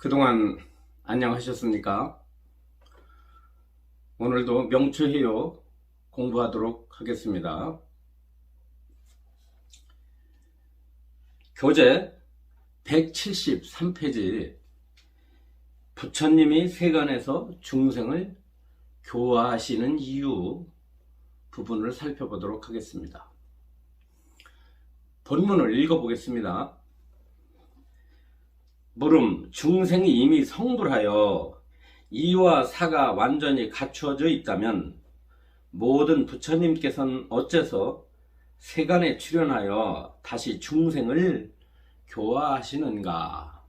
그동안 안녕하셨습니까? 오늘도 명추해요 공부하도록 하겠습니다. 교재 173페이지 부처님이 세간에서 중생을 교화하시는 이유 부분을 살펴보도록 하겠습니다. 본문을 읽어보겠습니다. 물음 중생이 이미 성불하여 이와 사가 완전히 갖추어져 있다면 모든 부처님께서는 어째서 세간에 출현하여 다시 중생을 교화하시는가?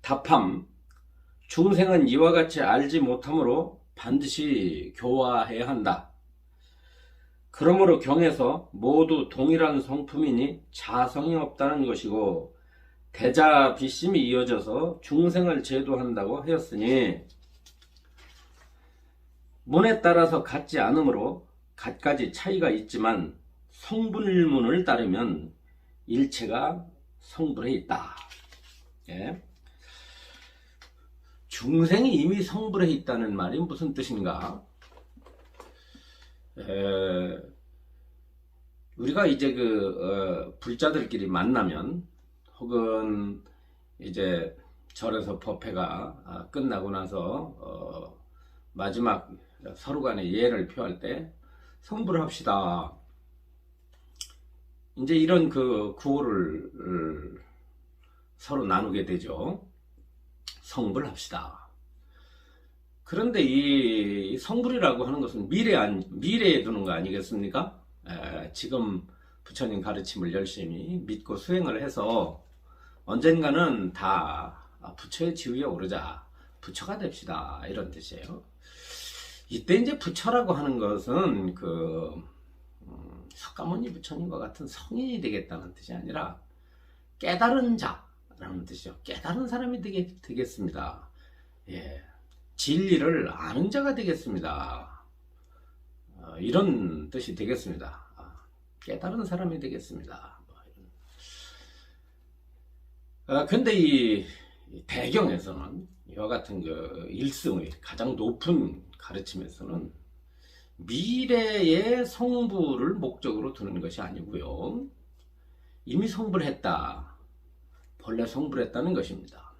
답함. 중생은 이와 같이 알지 못하므로 반드시 교화해야 한다. 그러므로 경에서 모두 동일한 성품이니 자성이 없다는 것이고 대자비심이 이어져서 중생을 제도한다고 하였으니 문에 따라서 같지 않으므로 갖가지 차이가 있지만 성불문을 따르면 일체가 성불해 있다. 예. 중생이 이미 성불해 있다는 말이 무슨 뜻인가? 우리가 이제 불자들끼리 만나면 혹은 이제 절에서 법회가 끝나고 나서 마지막 서로 간에 예를 표할 때 성불합시다. 이제 이런 구호를 서로 나누게 되죠. 성불합시다. 그런데 이 성불이라고 하는 것은 미래에 두는 거 아니겠습니까? 지금 부처님 가르침을 열심히 믿고 수행을 해서 언젠가는 다 부처의 지위에 오르자, 부처가 됩시다, 이런 뜻이에요. 이때 이제 부처라고 하는 것은 석가모니 부처님과 같은 성인이 되겠다는 뜻이 아니라 깨달은 자라는 뜻이죠. 깨달은 사람이 되겠습니다. 예, 진리를 아는 자가 되겠습니다. 이런 뜻이 되겠습니다. 깨달은 사람이 되겠습니다. 근데 이 배경에서는 이와 같은 일승의 가장 높은 가르침에서는 미래의 성불을 목적으로 두는 것이 아니고요. 이미 성불했다. 본래 성불했다는 것입니다.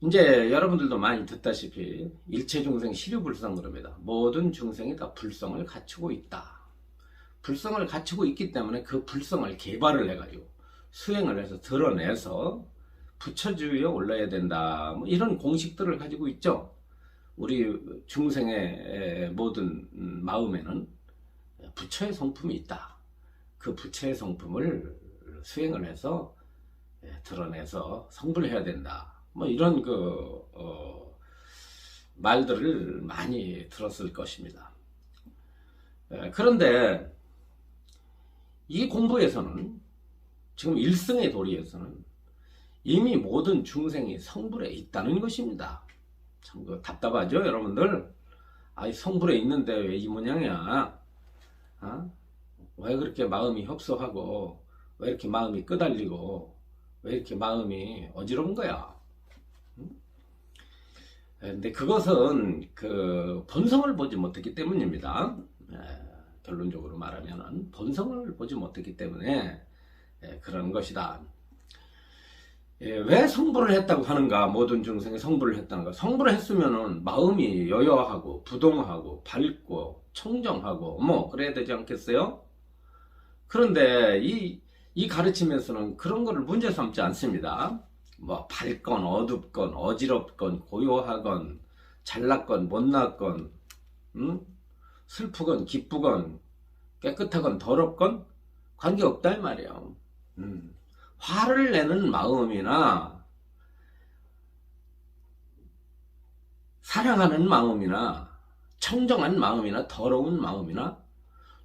이제 여러분들도 많이 듣다시피 일체중생 시류불성 그럽니다. 모든 중생이 다 불성을 갖추고 있다. 불성을 갖추고 있기 때문에 그 불성을 개발을 해가지고 수행을 해서 드러내서 부처주위에 올라야 된다. 뭐 이런 공식들을 가지고 있죠. 우리 중생의 모든 마음에는 부처의 성품이 있다. 그 부처의 성품을 수행을 해서 드러내서 성불해야 된다. 뭐 이런 말들을 많이 들었을 것입니다. 그런데 이 공부에서는 지금 일승의 도리에서는 이미 모든 중생이 성불에 있다는 것입니다. 참 답답하죠, 여러분들? 성불에 있는데 왜 이 모양이야? 왜 그렇게 마음이 협소하고, 왜 이렇게 마음이 끄달리고, 왜 이렇게 마음이 어지러운 거야? 근데 그것은 본성을 보지 못했기 때문입니다. 결론적으로 말하면 본성을 보지 못했기 때문에 그런 것이다. 왜 성불을 했다고 하는가? 모든 중생이 성불을 했다는가? 성불을 했으면은 마음이 여여하고 부동하고 밝고 청정하고 뭐 그래야 되지 않겠어요? 그런데 이 가르침에서는 그런 거를 문제 삼지 않습니다. 뭐 밝건 어둡건 어지럽건 고요하건 잘났건 못났건 슬프건 기쁘건 깨끗하건 더럽건 관계없다 이 말이에요. 화를 내는 마음이나 사랑하는 마음이나 청정한 마음이나 더러운 마음이나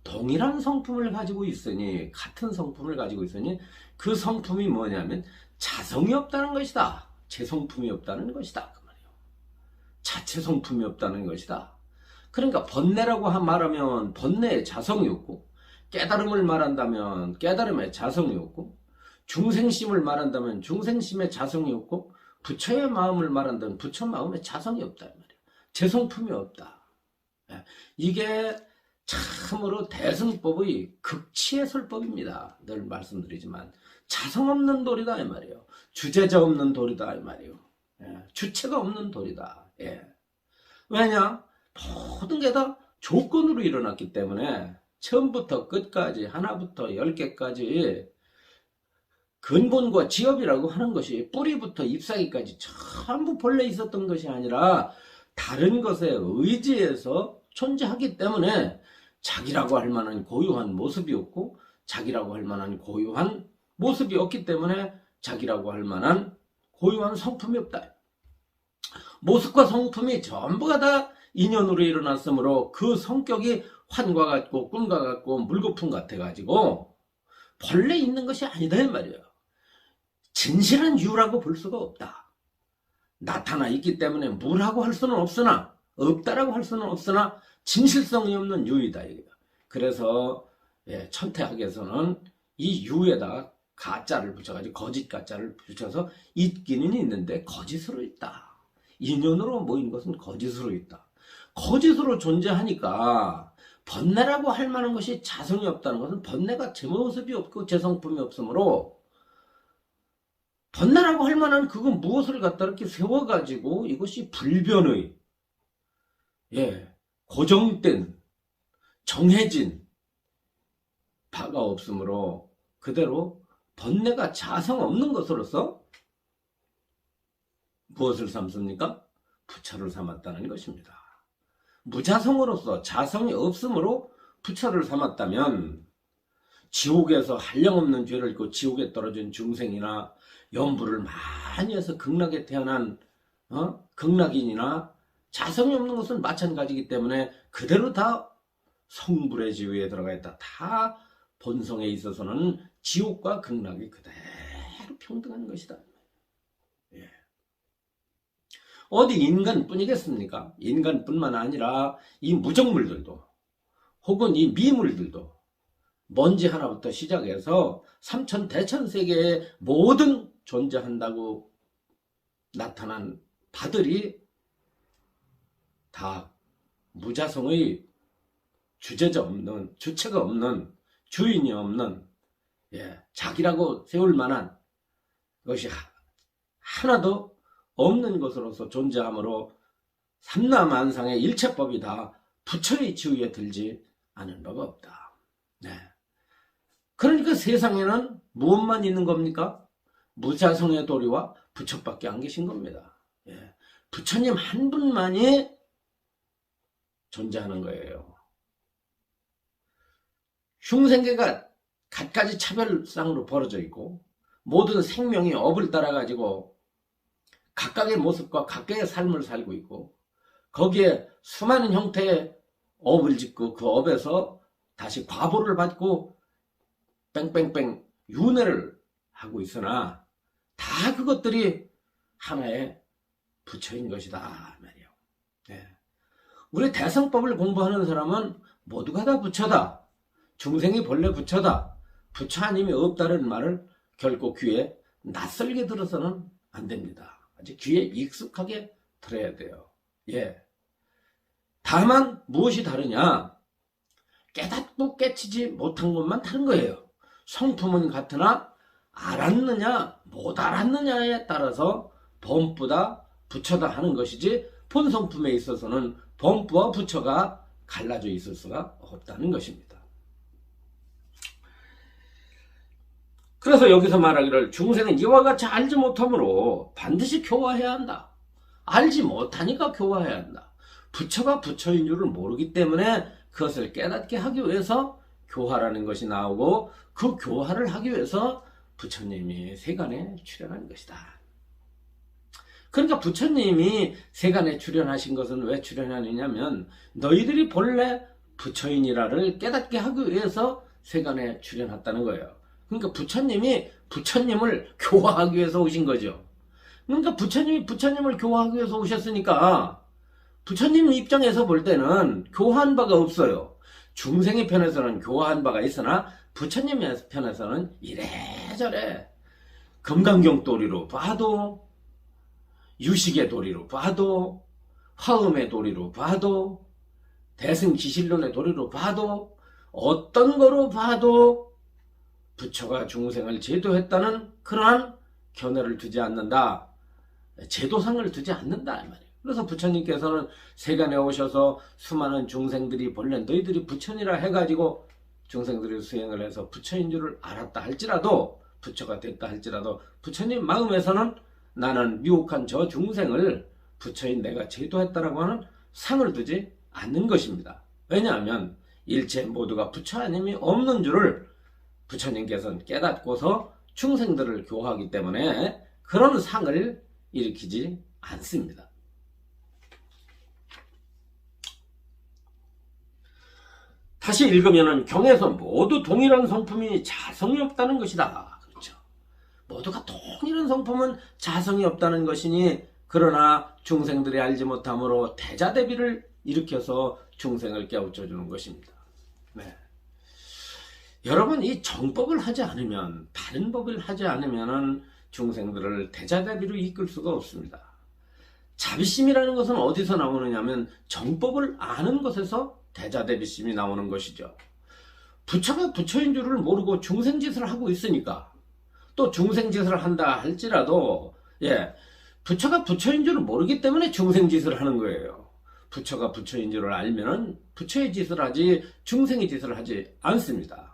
동일한 성품을 가지고 있으니, 같은 성품을 가지고 있으니 그 성품이 뭐냐면 자성이 없다는 것이다. 제 성품이 없다는 것이다. 그 말이에요. 자체 성품이 없다는 것이다. 그러니까 번뇌라고 말하면 번뇌의 자성이 없고, 깨달음을 말한다면 깨달음의 자성이 없고, 중생심을 말한다면 중생심에 자성이 없고, 부처의 마음을 말한다면 부처 마음에 자성이 없다 이 말이야. 재성품이 없다. 이게 참으로 대승법의 극치의 설법입니다. 늘 말씀드리지만 자성 없는 도리다 이 말이에요. 주제자 없는 도리다 이 말이에요. 주체가 없는 도리다. 왜냐? 모든 게 다 조건으로 일어났기 때문에 처음부터 끝까지 하나부터 10개까지 근본과 지엽이라고 하는 것이 뿌리부터 잎사귀까지 전부 본래 있었던 것이 아니라 다른 것에 의지해서 존재하기 때문에 자기라고 할 만한 고유한 모습이 없고, 자기라고 할 만한 고유한 모습이 없기 때문에 자기라고 할 만한 고유한 성품이 없다. 모습과 성품이 전부가 다 인연으로 일어났으므로 그 성격이 환과 같고 꿈과 같고 물거품 같아가지고 본래 있는 것이 아니다 이 말이에요. 진실한 유라고 볼 수가 없다. 나타나 있기 때문에 무라고 할 수는 없으나, 없다라고 할 수는 없으나 진실성이 없는 유이다. 그래서 천태학에서는 이 유에다 가짜를 붙여가지고 거짓 가짜를 붙여서 있기는 있는데 거짓으로 있다. 인연으로 모인 것은 거짓으로 있다. 거짓으로 존재하니까 번뇌라고 할 만한 것이 자성이 없다는 것은 번뇌가 제 모습이 없고 제 성품이 없으므로 번뇌라고 할 만한 그건 무엇을 갖다 이렇게 세워가지고 이것이 불변의 고정된 정해진 바가 없으므로 그대로 번뇌가 자성 없는 것으로서 무엇을 삼습니까? 부처를 삼았다는 것입니다. 무자성으로서 자성이 없으므로 부처를 삼았다면 지옥에서 한량없는 죄를 짓고 지옥에 떨어진 중생이나 연부를 많이 해서 극락에 태어난 극락인이나 자성이 없는 것은 마찬가지이기 때문에 그대로 다 성불의 지위에 들어가 있다. 다 본성에 있어서는 지옥과 극락이 그대로 평등한 것이다. 어디 인간뿐이겠습니까? 인간뿐만 아니라 이 무정물들도 혹은 이 미물들도 먼지 하나부터 시작해서 삼천 대천세계에 모든 존재한다고 나타난 바들이 다 무자성의 주제자 없는, 주체가 없는, 주인이 없는, 자기라고 세울 만한 것이 하나도 없는 것으로서 존재하므로 삼라만상의 일체법이 다 부처의 지위에 들지 않은 바가 없다. 그러니까 세상에는 무엇만 있는 겁니까? 무자성의 도리와 부처밖에 안 계신 겁니다. 부처님 한 분만이 존재하는 거예요. 흉생계가 갖가지 차별상으로 벌어져 있고 모든 생명이 업을 따라 가지고 각각의 모습과 각각의 삶을 살고 있고 거기에 수많은 형태의 업을 짓고 그 업에서 다시 과보를 받고 뺑뺑뺑 윤회를 하고 있으나 다 그것들이 하나의 부처인 것이다 말이에요. 우리 대성법을 공부하는 사람은 모두가 다 부처다. 중생이 본래 부처다. 부처 아님이 없다는 말을 결코 귀에 낯설게 들어서는 안 됩니다. 아주 귀에 익숙하게 들어야 돼요. 다만 무엇이 다르냐? 깨닫고 깨치지 못한 것만 다른 거예요. 성품은 같으나 알았느냐 못 알았느냐에 따라서 범부다 부처다 하는 것이지 본성품에 있어서는 범부와 부처가 갈라져 있을 수가 없다는 것입니다. 그래서 여기서 말하기를 중생은 이와 같이 알지 못하므로 반드시 교화해야 한다. 알지 못하니까 교화해야 한다. 부처가 부처인 줄을 모르기 때문에 그것을 깨닫게 하기 위해서 교화라는 것이 나오고 그 교화를 하기 위해서 부처님이 세간에 출현한 것이다. 그러니까 부처님이 세간에 출현하신 것은 왜 출현하느냐면 너희들이 본래 부처인이라를 깨닫게 하기 위해서 세간에 출현했다는 거예요. 그러니까 부처님이 부처님을 교화하기 위해서 오신 거죠. 그러니까 부처님이 부처님을 교화하기 위해서 오셨으니까 부처님 입장에서 볼 때는 교화한 바가 없어요. 중생의 편에서는 교화한 바가 있으나 부처님의 편에서는 이래저래 금강경 도리로 봐도, 유식의 도리로 봐도, 화음의 도리로 봐도, 대승기실론의 도리로 봐도, 어떤 거로 봐도 부처가 중생을 제도했다는 그러한 견해를 두지 않는다. 제도상을 두지 않는다 이 말이에요. 그래서 부처님께서는 세간에 오셔서 수많은 중생들이 본래 너희들이 부처니라 해가지고 중생들이 수행을 해서 부처인 줄을 알았다 할지라도, 부처가 됐다 할지라도 부처님 마음에서는 나는 미혹한 저 중생을 부처인 내가 제도했다라고 하는 상을 두지 않는 것입니다. 왜냐하면 일체 모두가 부처 아님이 없는 줄을 부처님께서는 깨닫고서 중생들을 교화하기 때문에 그런 상을 일으키지 않습니다. 다시 읽으면 경에서 모두 동일한 성품이 자성이 없다는 것이다. 그렇죠. 모두가 동일한 성품은 자성이 없다는 것이니, 그러나 중생들이 알지 못함으로 대자대비를 일으켜서 중생을 깨우쳐주는 것입니다. 네. 여러분, 이 정법을 하지 않으면, 바른 법을 하지 않으면 중생들을 대자대비로 이끌 수가 없습니다. 자비심이라는 것은 어디서 나오느냐 하면 정법을 아는 것에서 대자대비심이 나오는 것이죠. 부처가 부처인 줄을 모르고 중생짓을 하고 있으니까, 또 중생짓을 한다 할지라도 부처가 부처인 줄을 모르기 때문에 중생짓을 하는 거예요. 부처가 부처인 줄을 알면은 부처의 짓을 하지 중생의 짓을 하지 않습니다.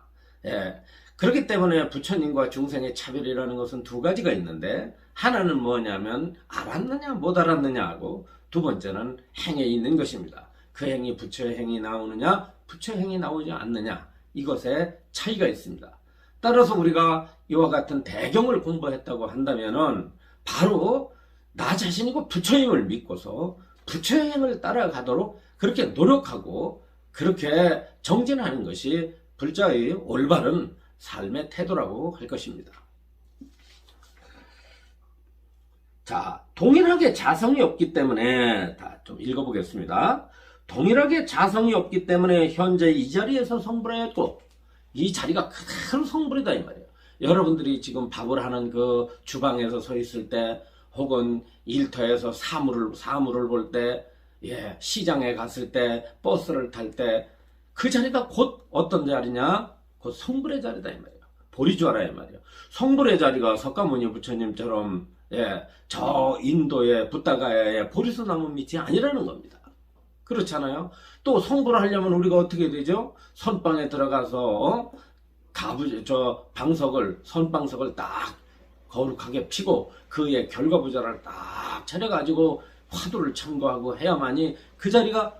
그렇기 때문에 부처님과 중생의 차별이라는 것은 두 가지가 있는데, 하나는 뭐냐면 알았느냐 못 알았느냐 하고, 두 번째는 행에 있는 것입니다. 그 행이 부처의 행이 나오느냐 부처의 행이 나오지 않느냐, 이것에 차이가 있습니다. 따라서 우리가 이와 같은 대경을 공부했다고 한다면은 바로 나 자신이고 부처임을 믿고서 부처의 행을 따라가도록 그렇게 노력하고 그렇게 정진하는 것이 불자의 올바른 삶의 태도라고 할 것입니다. 자, 동일하게 자성이 없기 때문에, 다 좀 읽어보겠습니다. 동일하게 자성이 없기 때문에 현재 이 자리에서 성불하였고, 이 자리가 큰 성불이다 이 말이에요. 여러분들이 지금 밥을 하는 그 주방에서 서 있을 때, 혹은 일터에서 사물을 볼 때, 시장에 갔을 때, 버스를 탈 때, 그 자리가 곧 어떤 자리냐? 곧 성불의 자리다 이 말이에요. 보리주아라 이 말이에요. 성불의 자리가 석가모니 부처님처럼 저 인도의 붓다가야의 보리수나무 밑이 아니라는 겁니다. 그렇잖아요. 또 성불을 하려면 우리가 어떻게 되죠? 선방에 들어가서 선방석을 딱 거룩하게 피고 그의 결과부자를 딱 차려가지고 화두를 참고하고 해야만이 그 자리가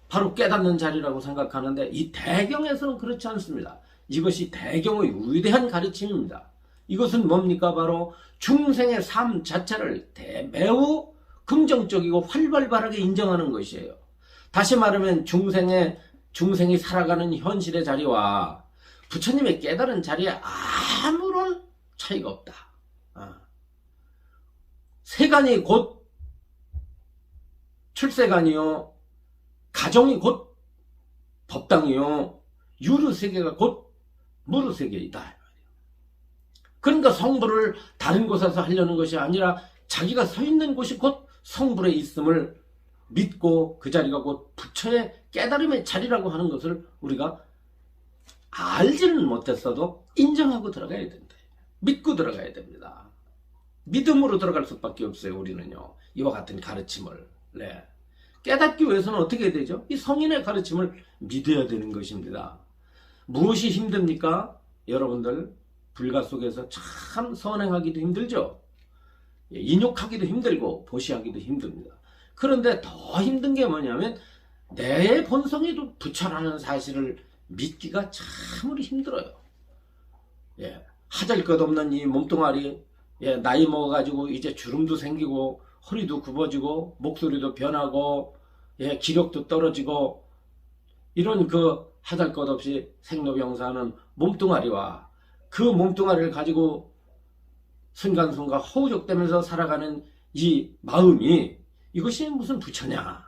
바로 깨닫는 자리라고 생각하는데, 이 대경에서는 그렇지 않습니다. 이것이 대경의 위대한 가르침입니다. 이것은 뭡니까? 바로 중생의 삶 자체를 매우 긍정적이고 활발하게 인정하는 것이에요. 다시 말하면 중생이 살아가는 현실의 자리와 부처님의 깨달은 자리에 아무런 차이가 없다. 세간이 곧 출세간이요, 가정이 곧 법당이요, 유르세계가 곧 무르세계이다. 그러니까 성불을 다른 곳에서 하려는 것이 아니라 자기가 서 있는 곳이 곧 성불에 있음을 믿고 그 자리가 곧 부처의 깨달음의 자리라고 하는 것을 우리가 알지는 못했어도 인정하고 들어가야 된다. 믿고 들어가야 됩니다. 믿음으로 들어갈 수밖에 없어요. 우리는요, 이와 같은 가르침을 깨닫기 위해서는 어떻게 해야 되죠? 이 성인의 가르침을 믿어야 되는 것입니다. 무엇이 힘듭니까? 여러분들 불가 속에서 참 선행하기도 힘들죠. 인욕하기도 힘들고 보시하기도 힘듭니다. 그런데 더 힘든 게 뭐냐면 내 본성에도 부처라는 사실을 믿기가 참으로 힘들어요. 하잘것없는 이 몸뚱아리, 나이 먹어가지고 이제 주름도 생기고 허리도 굽어지고 목소리도 변하고 기력도 떨어지고, 이런 그 하잘것없이 생로병사하는 몸뚱아리와 그 몸뚱아리를 가지고 순간순간 허우적대면서 살아가는 이 마음이, 이것이 무슨 부처냐?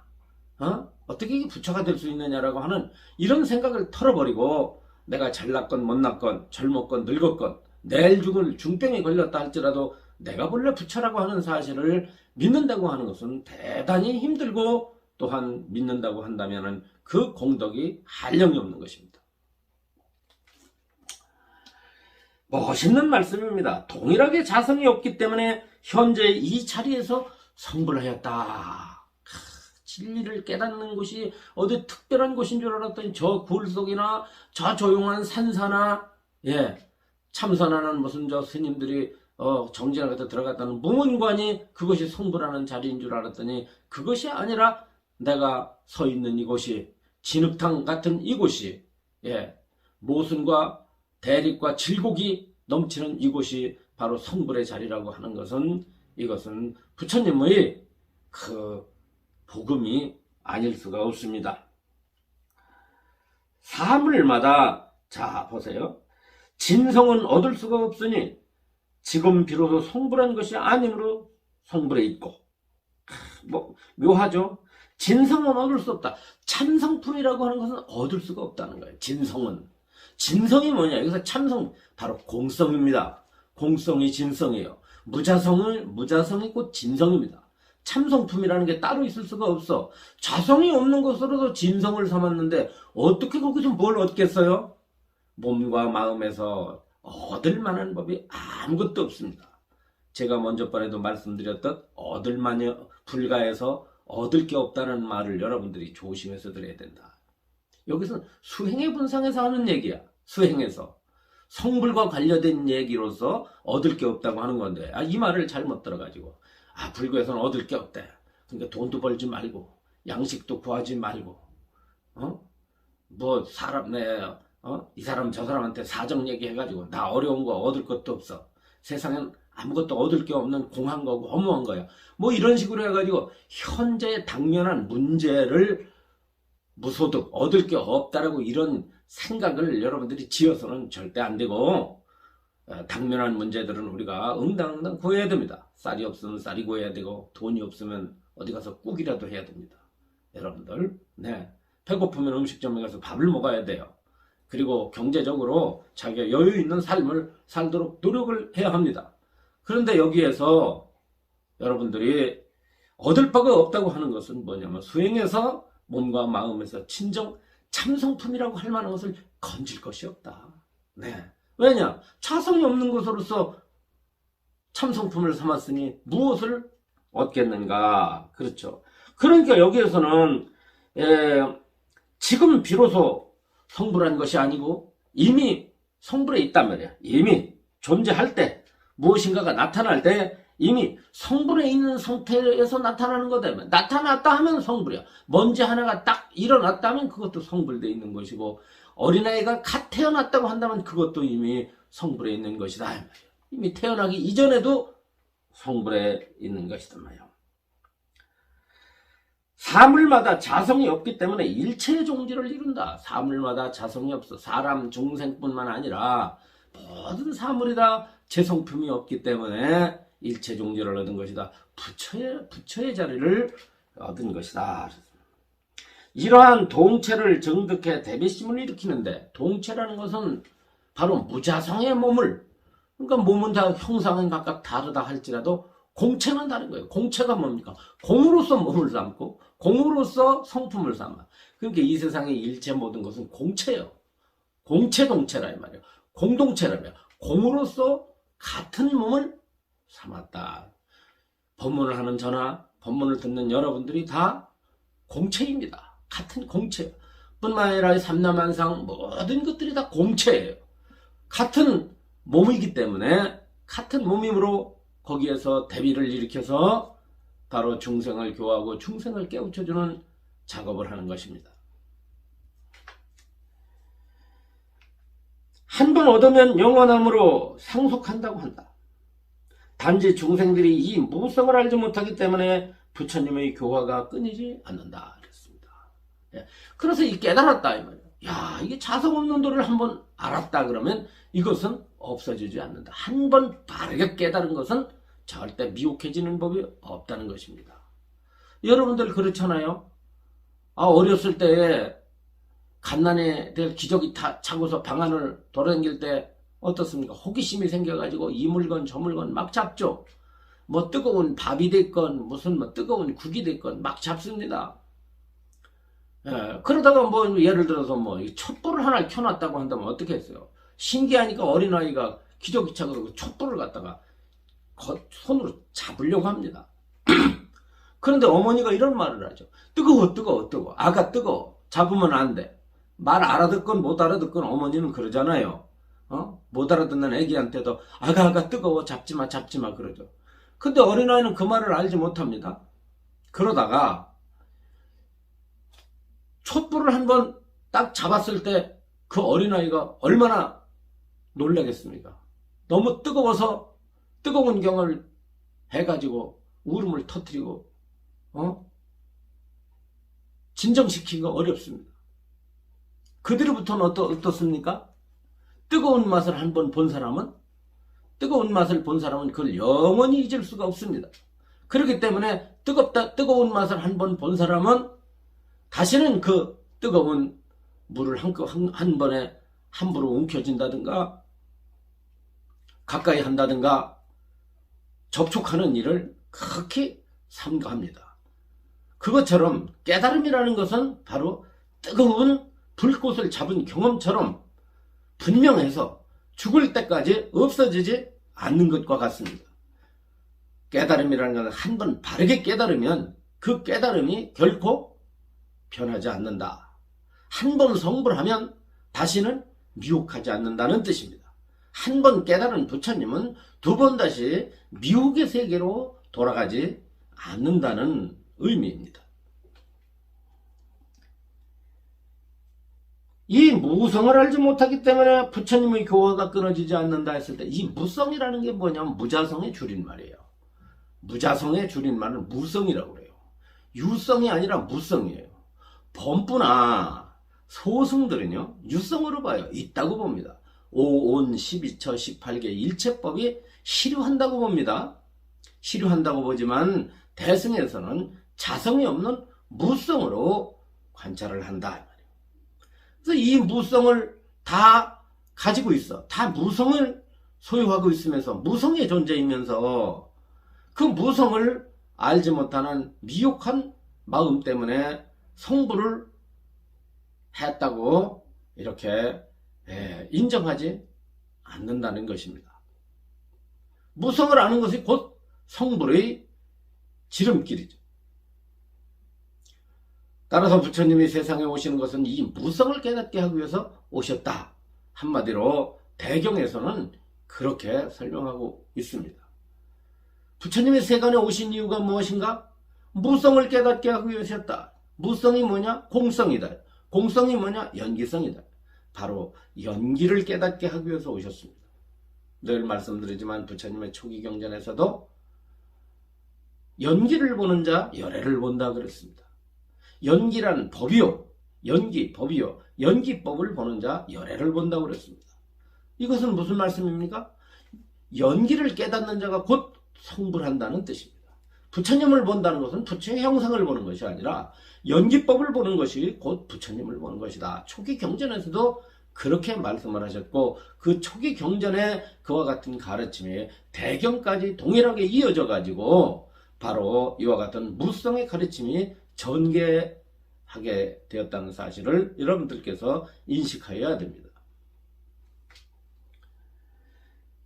어떻게 이게 부처가 될 수 있느냐라고 하는 이런 생각을 털어버리고, 내가 잘났건 못났건 젊었건 늙었건 내일 죽을 중병이 걸렸다 할지라도 내가 본래 부처라고 하는 사실을 믿는다고 하는 것은 대단히 힘들고, 또한 믿는다고 한다면 그 공덕이 한량이 없는 것입니다. 멋있는 말씀입니다. 동일하게 자성이 없기 때문에 현재 이 자리에서 성불하였다. 진리를 깨닫는 곳이 어디 특별한 곳인 줄 알았더니 저 굴속이나 저 조용한 산사나, 참선하는 무슨 저 스님들이 정진하게 들어갔다는 무문관이 그것이 성불하는 자리인 줄 알았더니 그것이 아니라 내가 서 있는 이곳이, 진흙탕 같은 이곳이, 모순과 대립과 질곡이 넘치는 이곳이 바로 성불의 자리라고 하는 것은, 이것은 부처님의 그 복음이 아닐 수가 없습니다. 사물마다, 자 보세요. 진성은 얻을 수가 없으니 지금 비로소 성불한 것이 아니므로 성불에 있고. 묘하죠. 진성은 얻을 수 없다. 참성품이라고 하는 것은 얻을 수가 없다는 거예요. 진성이 뭐냐? 여기서 참성, 바로 공성입니다. 공성이 진성이에요. 무자성이 곧 진성입니다. 참성품이라는 게 따로 있을 수가 없어. 자성이 없는 것으로도 진성을 삼았는데 어떻게 거기서 뭘 얻겠어요? 몸과 마음에서 얻을 만한 법이 아무것도 없습니다. 제가 먼저 번에도 말씀드렸던 얻을 만이 불가해서 얻을 게 없다는 말을 여러분들이 조심해서 들어야 된다. 여기서는 수행의 분상에서 하는 얘기야. 수행에서 성불과 관련된 얘기로서 얻을 게 없다고 하는 건데, 이 말을 잘못 들어가지고 불교에서는 얻을 게 없대. 그러니까 돈도 벌지 말고 양식도 구하지 말고 이 사람 저 사람한테 사정 얘기해가지고 나 어려운 거 얻을 것도 없어. 세상엔 아무것도 얻을 게 없는 공한 거고 허무한 거야. 이런 식으로 해가지고 현재의 당면한 문제를 무소득, 얻을 게 없다라고 이런 생각을 여러분들이 지어서는 절대 안 되고, 당면한 문제들은 우리가 응당응당 구해야 됩니다. 쌀이 없으면 쌀이 구해야 되고, 돈이 없으면 어디 가서 꾹이라도 해야 됩니다. 여러분들, 배고프면 음식점에 가서 밥을 먹어야 돼요. 그리고 경제적으로 자기가 여유 있는 삶을 살도록 노력을 해야 합니다. 그런데 여기에서 여러분들이 얻을 바가 없다고 하는 것은 뭐냐면, 수행에서 몸과 마음에서 진정 참성품이라고 할 만한 것을 건질 것이 없다. 왜냐? 차성이 없는 것으로서 참성품을 삼았으니 무엇을 얻겠는가? 그렇죠. 그러니까 여기에서는 지금 비로소 성불한 것이 아니고 이미 성불에 있단 말이야. 이미 존재할 때, 무엇인가가 나타날 때 이미 성불에 있는 상태에서 나타나는 거다. 나타났다 하면 성불이야. 먼지 하나가 딱 일어났다면 그것도 성불되어 있는 것이고, 어린아이가 갓 태어났다고 한다면 그것도 이미 성불에 있는 것이다. 이미 태어나기 이전에도 성불에 있는 것이다 말이야. 사물마다 자성이 없기 때문에 일체의 종지를 이룬다. 사물마다 자성이 없어. 사람, 중생뿐만 아니라 모든 사물이 다 재성품이 없기 때문에 일체 종지를 얻은 것이다. 부처의 자리를 얻은 것이다. 이러한 동체를 정득해 대비심을 일으키는데, 동체라는 것은 바로 무자성의 몸을, 그러니까 몸은 다 형상은 각각 다르다 할지라도 공체는 다른 거예요. 공체가 뭡니까? 공으로서 몸을 삼고 공으로서 성품을 삼아. 그러니까 이 세상의 일체 모든 것은 공체예요. 공체동체라 이 말이에요. 공동체라며. 공으로서 같은 몸을 삼았다. 법문을 하는 저나 법문을 듣는 여러분들이 다 공체입니다. 같은 공체. 뿐만 아니라 삼라만상 모든 것들이 다 공체예요. 같은 몸이기 때문에 같은 몸이므로 거기에서 대비를 일으켜서 바로 중생을 교화하고 중생을 깨우쳐주는 작업을 하는 것입니다. 한 번 얻으면 영원함으로 상속한다고 한다. 단지 중생들이 이 무성을 알지 못하기 때문에 부처님의 교화가 끊이지 않는다. 그랬습니다. 그래서 이 깨달았다 이 말이에요. 이게 자성 없는 도를 한번 알았다 그러면 이것은 없어지지 않는다. 한 번 바르게 깨달은 것은 절대 미혹해지는 법이 없다는 것입니다. 여러분들 그렇잖아요. 어렸을 때 갓난에 될 기저귀 차고서 방 안을 돌아다닐 때 어떻습니까? 호기심이 생겨가지고 이 물건 저 물건 막 잡죠. 뭐 뜨거운 밥이 됐건 무슨 뭐 뜨거운 국이 됐건 막 잡습니다. 예, 그러다가 뭐 예를 들어서 뭐 촛불을 하나 켜놨다고 한다면 어떻게 했어요? 신기하니까 어린아이가 기저귀차고 그 촛불을 갖다가 손으로 잡으려고 합니다. 그런데 어머니가 이런 말을 하죠. 뜨거워 뜨거워 뜨거워. 아가 뜨거워. 잡으면 안 돼. 말 알아듣건 못 알아듣건 어머니는 그러잖아요. 못 알아듣는 애기한테도 아가 뜨거워 잡지마 잡지마 그러죠. 근데 어린아이는 그 말을 알지 못합니다. 그러다가 촛불을 한번 딱 잡았을 때 그 어린아이가 얼마나 놀라겠습니까? 너무 뜨거워서 뜨거운 경을 해가지고 울음을 터뜨리고 진정시키기가 어렵습니다. 그들로부터는 어떻습니까? 뜨거운 맛을 한번 본 사람은 그걸 영원히 잊을 수가 없습니다. 그렇기 때문에 뜨거운 맛을 한번 본 사람은 다시는 그 뜨거운 물을 한 번에 함부로 움켜쥔다든가 가까이 한다든가 접촉하는 일을 극히 삼가합니다. 그것처럼 깨달음이라는 것은 바로 뜨거운 불꽃을 잡은 경험처럼 분명해서 죽을 때까지 없어지지 않는 것과 같습니다. 깨달음이라는 것은 한 번 바르게 깨달으면 그 깨달음이 결코 변하지 않는다. 한 번 성불을 하면 다시는 미혹하지 않는다는 뜻입니다. 한 번 깨달은 부처님은 두 번 다시 미혹의 세계로 돌아가지 않는다는 의미입니다. 이 무성을 알지 못하기 때문에 부처님의 교화가 끊어지지 않는다 했을 때 이 무성이라는 게 뭐냐면 무자성의 줄임말이에요. 무자성의 줄임말은 무성이라고 그래요. 유성이 아니라 무성이에요. 범부나 소승들은요 유성으로 봐요. 있다고 봅니다. 5온 12처 18개 일체법이 실효한다고 봅니다. 실효한다고 보지만 대승에서는 자성이 없는 무성으로 관찰을 한다. 그래서 이 무성을 다 가지고 있어. 다 무성을 소유하고 있으면서 무성의 존재이면서 그 무성을 알지 못하는 미혹한 마음 때문에 성불을 했다고 이렇게 인정하지 않는다는 것입니다. 무성을 아는 것이 곧 성불의 지름길이죠. 따라서 부처님이 세상에 오시는 것은 이 무성을 깨닫게 하기 위해서 오셨다. 한마디로 대경에서는 그렇게 설명하고 있습니다. 부처님이 세간에 오신 이유가 무엇인가? 무성을 깨닫게 하기 위해서였다. 무성이 뭐냐? 공성이다. 공성이 뭐냐? 연기성이다. 바로 연기를 깨닫게 하기 위해서 오셨습니다. 늘 말씀드리지만 부처님의 초기 경전에서도 연기를 보는 자 열애를 본다 그랬습니다. 연기란 법이요. 법이요. 연기법을 보는 자 열애를 본다고 그랬습니다. 이것은 무슨 말씀입니까? 연기를 깨닫는 자가 곧 성불한다는 뜻입니다. 부처님을 본다는 것은 부처의 형상을 보는 것이 아니라 연기법을 보는 것이 곧 부처님을 보는 것이다. 초기 경전에서도 그렇게 말씀을 하셨고 그 초기 경전에 그와 같은 가르침이 대경까지 동일하게 이어져 가지고 바로 이와 같은 무성의 가르침이 전개하게 되었다는 사실을 여러분들께서 인식하여야 됩니다.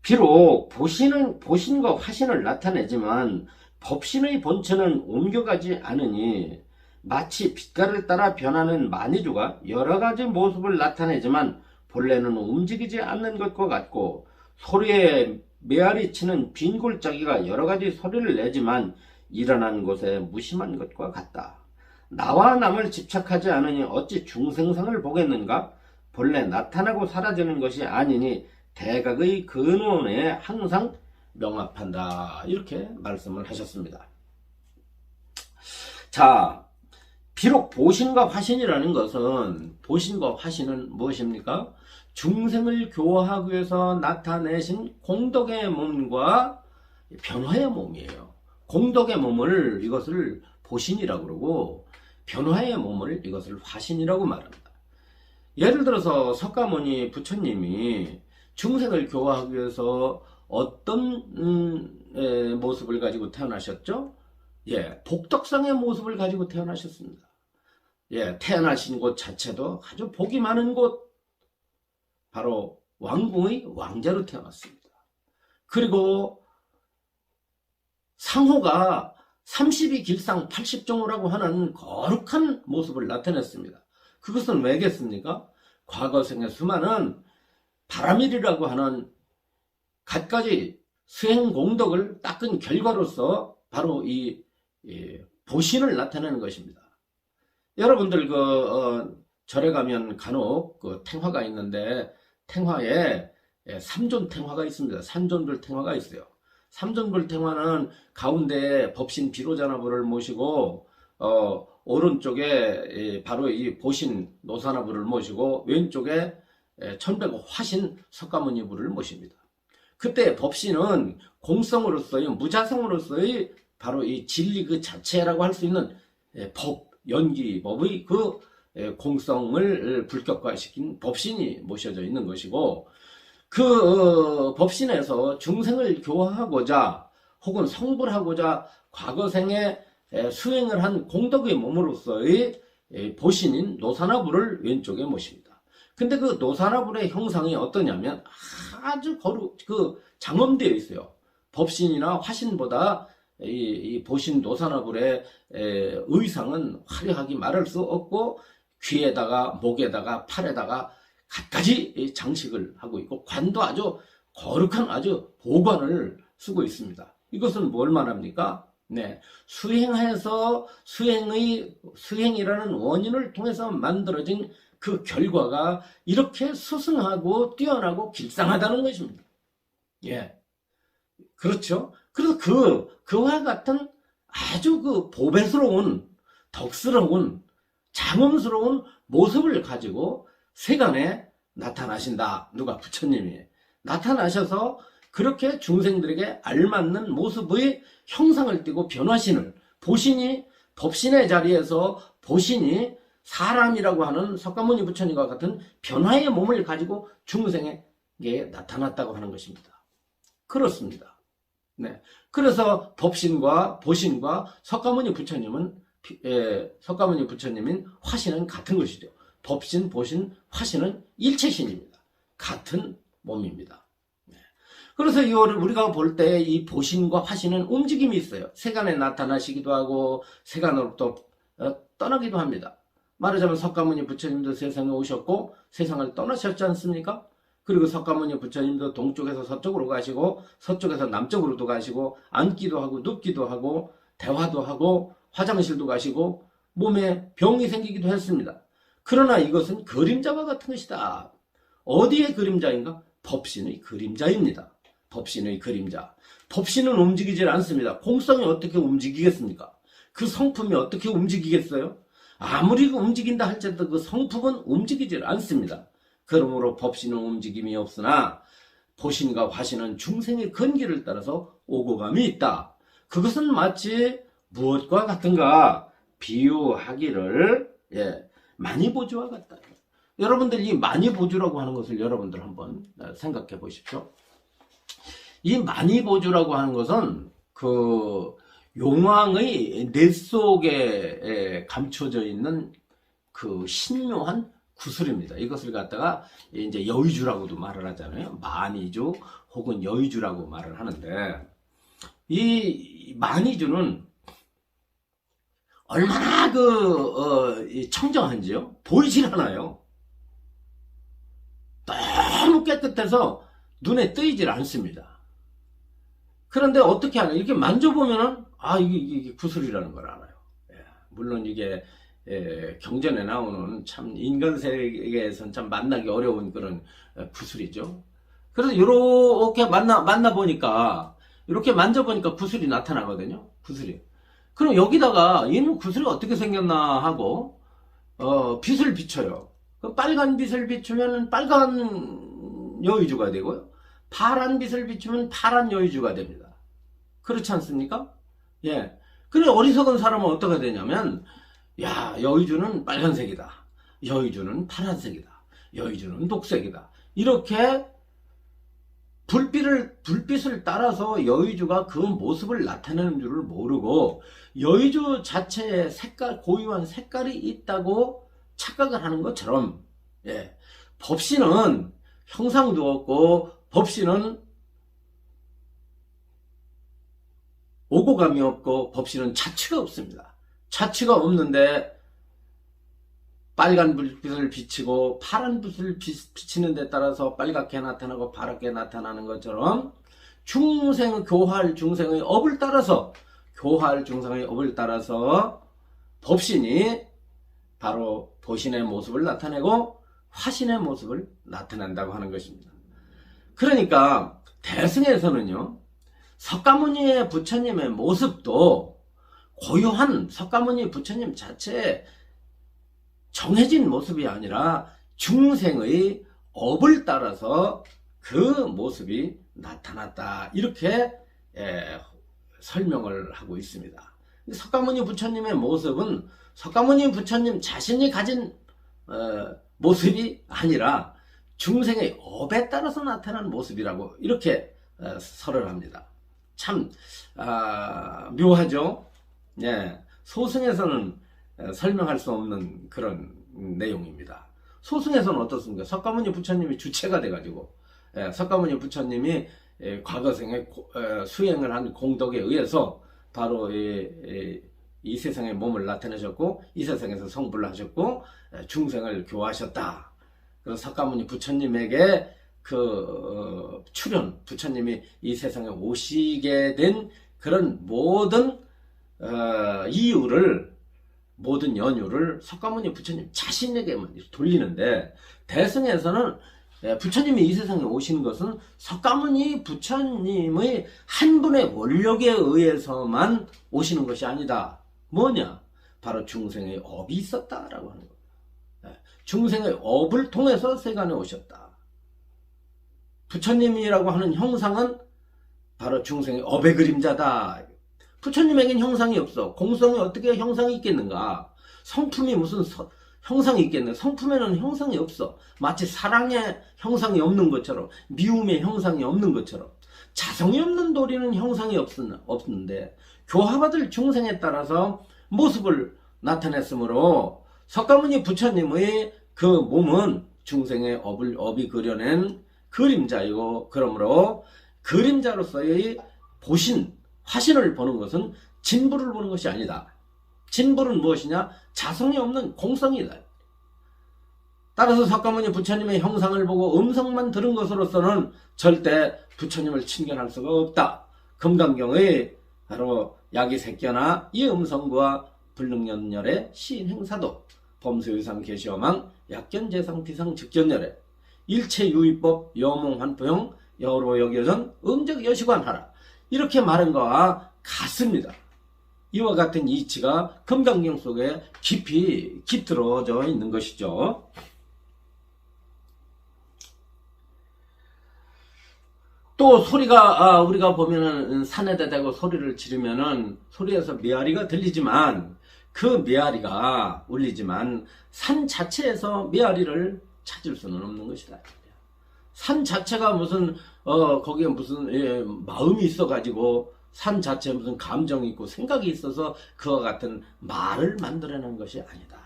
비록 보신과 화신을 나타내지만 법신의 본체는 옮겨가지 않으니 마치 빛깔을 따라 변하는 만이주가 여러 가지 모습을 나타내지만 본래는 움직이지 않는 것과 같고 소리에 메아리 치는 빈 골짜기가 여러 가지 소리를 내지만 일어난 곳에 무심한 것과 같다. 나와 남을 집착하지 않으니 어찌 중생상을 보겠는가? 본래 나타나고 사라지는 것이 아니니 대각의 근원에 항상 명합한다. 이렇게 말씀을 하셨습니다. 자, 비록 보신과 화신이라는 것은 보신과 화신은 무엇입니까? 중생을 교화하기 위해서 나타내신 공덕의 몸과 변화의 몸이에요. 공덕의 몸을 이것을 보신이라고 그러고 변화의 몸을 이것을 화신이라고 말합니다. 예를 들어서 석가모니 부처님이 중생을 교화하기 위해서 어떤 모습을 가지고 태어나셨죠? 예, 복덕성의 모습을 가지고 태어나셨습니다. 예, 태어나신 곳 자체도 아주 복이 많은 곳, 바로 왕궁의 왕자로 태어났습니다. 그리고 상호가 32 길상 80종호라고 하는 거룩한 모습을 나타냈습니다. 그것은 왜겠습니까? 과거생의 수많은 바라밀이라고 하는 갖가지 수행 공덕을 닦은 결과로서 바로 이 보신을 나타내는 것입니다. 여러분들 절에 가면 간혹 탱화가 있는데 탱화에 삼존 탱화가 있습니다. 삼존불 탱화가 있어요. 삼존불 탱화는 가운데 법신 비로자나불을 모시고 오른쪽에 바로 이 보신 노사나불을 모시고 왼쪽에 천백 화신 석가모니불을 모십니다. 그때 법신은 공성으로서의 무자성으로서의 바로 이 진리 그 자체라고 할 수 있는 법, 연기법의 그 공성을 불격화시킨 법신이 모셔져 있는 것이고, 그 법신에서 중생을 교화하고자 혹은 성불하고자 과거생에 수행을 한 공덕의 몸으로서의 보신인 노사나불을 왼쪽에 모십니다. 근데 그 노사나불의 형상이 어떠냐면 아주 장엄되어 있어요. 법신이나 화신보다 이 보신 노사나불의 의상은 화려하게 말할 수 없고, 귀에다가 목에다가 팔에다가 갖가지 장식을 하고 있고, 관도 아주 거룩한 아주 보관을 쓰고 있습니다. 이것은 뭘 말합니까? 네, 수행해서 수행이라는 원인을 통해서 만들어진 그 결과가 이렇게 수승하고 뛰어나고 길상하다는 것입니다. 예, 그렇죠. 그래서 그와 같은 아주 보배스러운, 덕스러운, 장엄스러운 모습을 가지고 세간에 나타나신다. 누가? 부처님이 나타나셔서 그렇게 중생들에게 알맞는 모습의 형상을 띠고 변화신을, 보신이 법신의 자리에서 보신이 사람이라고 하는 석가모니 부처님과 같은 변화의 몸을 가지고 중생에게 나타났다고 하는 것입니다. 그렇습니다. 네. 그래서 법신과 보신과 석가모니 부처님인 화신은 같은 것이죠. 법신, 보신, 화신은 일체신입니다. 같은 몸입니다. 네. 그래서 우리가 볼 때 이 보신과 화신은 움직임이 있어요. 세간에 나타나시기도 하고 세간으로부터 떠나기도 합니다. 말하자면 석가모니 부처님도 세상에 오셨고 세상을 떠나셨지 않습니까? 그리고 석가모니 부처님도 동쪽에서 서쪽으로 가시고 서쪽에서 남쪽으로도 가시고 앉기도 하고 눕기도 하고 대화도 하고 화장실도 가시고 몸에 병이 생기기도 했습니다. 그러나 이것은 그림자와 같은 것이다. 어디의 그림자인가? 법신의 그림자입니다. 법신의 그림자. 법신은 움직이질 않습니다. 공성이 어떻게 움직이겠습니까? 그 성품이 어떻게 움직이겠어요? 아무리 움직인다 할지라도 그 성품은 움직이질 않습니다. 그러므로 법신은 움직임이 없으나 보신과 화신은 중생의 건기를 따라서 오고 감이 있다. 그것은 마치 무엇과 같은가? 비유하기를 만이보주와 같다. 여러분들 이 만이보주라고 하는 것을 여러분들 한번 생각해 보십시오. 이 만이보주라고 하는 것은 용왕의 뇌 속에 감춰져 있는 그 신묘한 구슬입니다. 이것을 갖다가 이제 여의주라고도 말을 하잖아요. 만이주 혹은 여의주라고 말을 하는데, 이 만이주는 얼마나 청정한지요? 보이질 않아요. 너무 깨끗해서 눈에 띄질 않습니다. 그런데 어떻게 하냐? 이렇게 만져보면은 이게 구슬이라는 걸 알아요. 물론 이게 경전에 나오는 참 인간 세계에서는 참 만나기 어려운 그런 구슬이죠. 그래서 이렇게 만나보니까, 이렇게 만져보니까 구슬이 나타나거든요. 구슬이. 그럼 여기다가 얘는 구슬이 어떻게 생겼나 하고 빛을 비춰요. 빨간 빛을 비추면 빨간 여의주가 되고요, 파란 빛을 비추면 파란 여의주가 됩니다. 그렇지 않습니까? 예. 그래 어리석은 사람은 어떻게 되냐면, 여의주는 빨간색이다, 여의주는 파란색이다, 여의주는 녹색이다, 이렇게 불빛을 따라서 여의주가 그 모습을 나타내는 줄을 모르고 여의주 자체에 고유한 색깔이 있다고 착각을 하는 것처럼, 예, 법신은 형상도 없고 법신은 오고감이 없고 법신은 자취가 없습니다. 자취가 없는데 빨간 불빛을 비치고 파란 빛을 비치는 데 따라서 빨갛게 나타나고 파랗게 나타나는 것처럼 교할 중생의 업을 따라서 법신이 바로 도신의 모습을 나타내고 화신의 모습을 나타낸다고 하는 것입니다. 그러니까 대승에서는요, 석가모니의 부처님의 모습도 고유한 석가모니 부처님 자체의 정해진 모습이 아니라 중생의 업을 따라서 그 모습이 나타났다, 이렇게 설명을 하고 있습니다. 석가모니 부처님의 모습은 석가모니 부처님 자신이 가진 모습이 아니라 중생의 업에 따라서 나타나는 모습이라고 이렇게 설을 합니다. 참 묘하죠. 예, 소승에서는 설명할 수 없는 그런 내용입니다. 소승에서는 어떻습니까? 석가모니 부처님이 주체가 돼가지고, 석가모니 부처님이 과거생에 수행을 한 공덕에 의해서 바로 이 세상에 몸을 나타내셨고, 이 세상에서 성불을 하셨고, 중생을 교화하셨다. 그래서 석가모니 부처님에게 부처님이 이 세상에 오시게 된 그런 모든 모든 연유를 석가모니 부처님 자신에게만 돌리는데, 대승에서는 부처님이 이 세상에 오신 것은 석가모니 부처님의 한 분의 원력에 의해서만 오시는 것이 아니다. 뭐냐? 바로 중생의 업이 있었다라고 하는 겁니다. 중생의 업을 통해서 세간에 오셨다. 부처님이라고 하는 형상은 바로 중생의 업의 그림자다. 부처님에겐 형상이 없어. 공성이 어떻게 형상이 있겠는가? 성품이 무슨 형상이 있겠는가? 성품에는 형상이 없어. 마치 사랑의 형상이 없는 것처럼, 미움의 형상이 없는 것처럼, 자성이 없는 도리는 형상이 없는데 교화받을 중생에 따라서 모습을 나타냈으므로 석가모니 부처님의 그 몸은 중생의 업이 그려낸 그림자이고, 그러므로 그림자로서의 화신을 보는 것은 진부를 보는 것이 아니다. 진부는 무엇이냐? 자성이 없는 공성이다. 따라서 석가모니 부처님의 형상을 보고 음성만 들은 것으로서는 절대 부처님을 친견할 수가 없다. 금강경의 바로 야기색견화 이 음성과 불능연열의 시인행사도 범수유상 계시어망 약견재상 비상 즉견열의 일체유의법 여몽환포형 여로여겨전 음적여시관하라, 이렇게 말한 것과 같습니다. 이와 같은 이치가 금강경 속에 깊이 깃들어져 있는 것이죠. 또 소리가 우리가 보면은 산에다 대고 소리를 지르면은 소리에서 메아리가 들리지만, 그 메아리가 울리지만 산 자체에서 메아리를 찾을 수는 없는 것이다. 산 자체가 무슨 거기에 무슨 마음이 있어가지고 산 자체에 무슨 감정이 있고 생각이 있어서 그와 같은 말을 만들어낸 것이 아니다.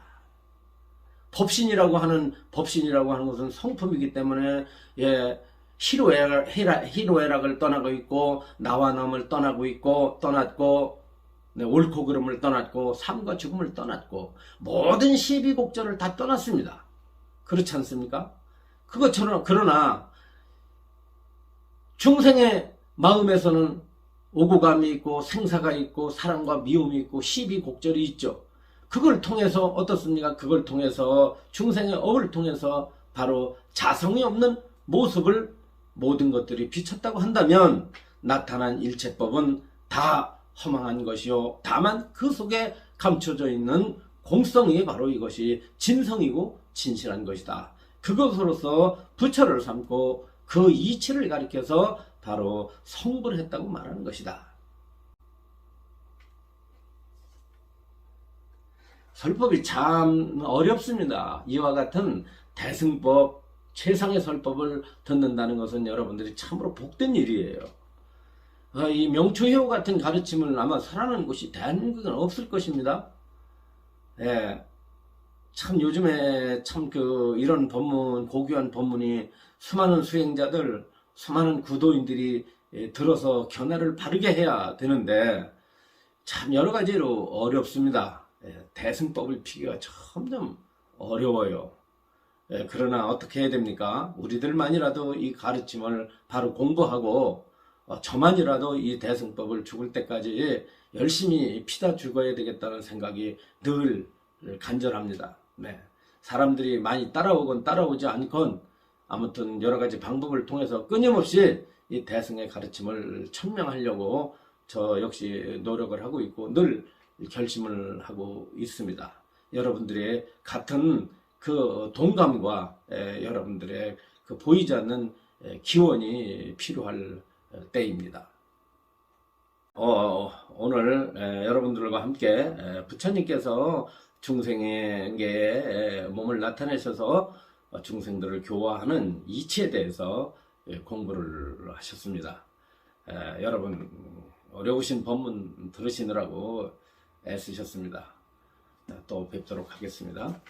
법신이라고 하는 것은 성품이기 때문에 희로애락을 떠나고 있고, 나와 남을 떠났고, 옳고 그름을 떠났고, 삶과 죽음을 떠났고, 모든 시비곡절을 다 떠났습니다. 그렇지 않습니까? 그것처럼, 그러나 중생의 마음에서는 오고감이 있고 생사가 있고 사랑과 미움이 있고 시비곡절이 있죠. 그걸 통해서 어떻습니까? 그걸 통해서 중생의 업을 통해서 바로 자성이 없는 모습을 모든 것들이 비쳤다고 한다면 나타난 일체법은 다 허망한 것이요, 다만 그 속에 감춰져 있는 공성이 바로 이것이 진성이고 진실한 것이다. 그것으로서 부처를 삼고 그 이치를 가리켜서 바로 성불을 했다고 말하는 것이다. 설법이 참 어렵습니다. 이와 같은 대승법, 최상의 설법을 듣는다는 것은 여러분들이 참으로 복된 일이에요. 이 명초효 같은 가르침을 아마 설하는 곳이 대한민국은 없을 것입니다. 예, 참 요즘에 참 이런 법문, 고귀한 법문이 수많은 수행자들, 수많은 구도인들이 들어서 견해를 바르게 해야 되는데 참 여러 가지로 어렵습니다. 대승법을 피기가 점점 어려워요. 그러나 어떻게 해야 됩니까? 우리들만이라도 이 가르침을 바로 공부하고 저만이라도 이 대승법을 죽을 때까지 열심히 피다 죽어야 되겠다는 생각이 늘 간절합니다. 네. 사람들이 많이 따라오건 따라오지 않건 아무튼 여러 가지 방법을 통해서 끊임없이 이 대승의 가르침을 천명하려고 저 역시 노력을 하고 있고 늘 결심을 하고 있습니다. 여러분들의 같은 그 동감과 여러분들의 그 보이지 않는 기원이 필요할 때입니다. 오늘 여러분들과 함께 부처님께서 중생에게 몸을 나타내셔서 중생들을 교화하는 이치에 대해서 공부를 하셨습니다. 여러분 어려우신 법문 들으시느라고 애쓰셨습니다. 또 뵙도록 하겠습니다.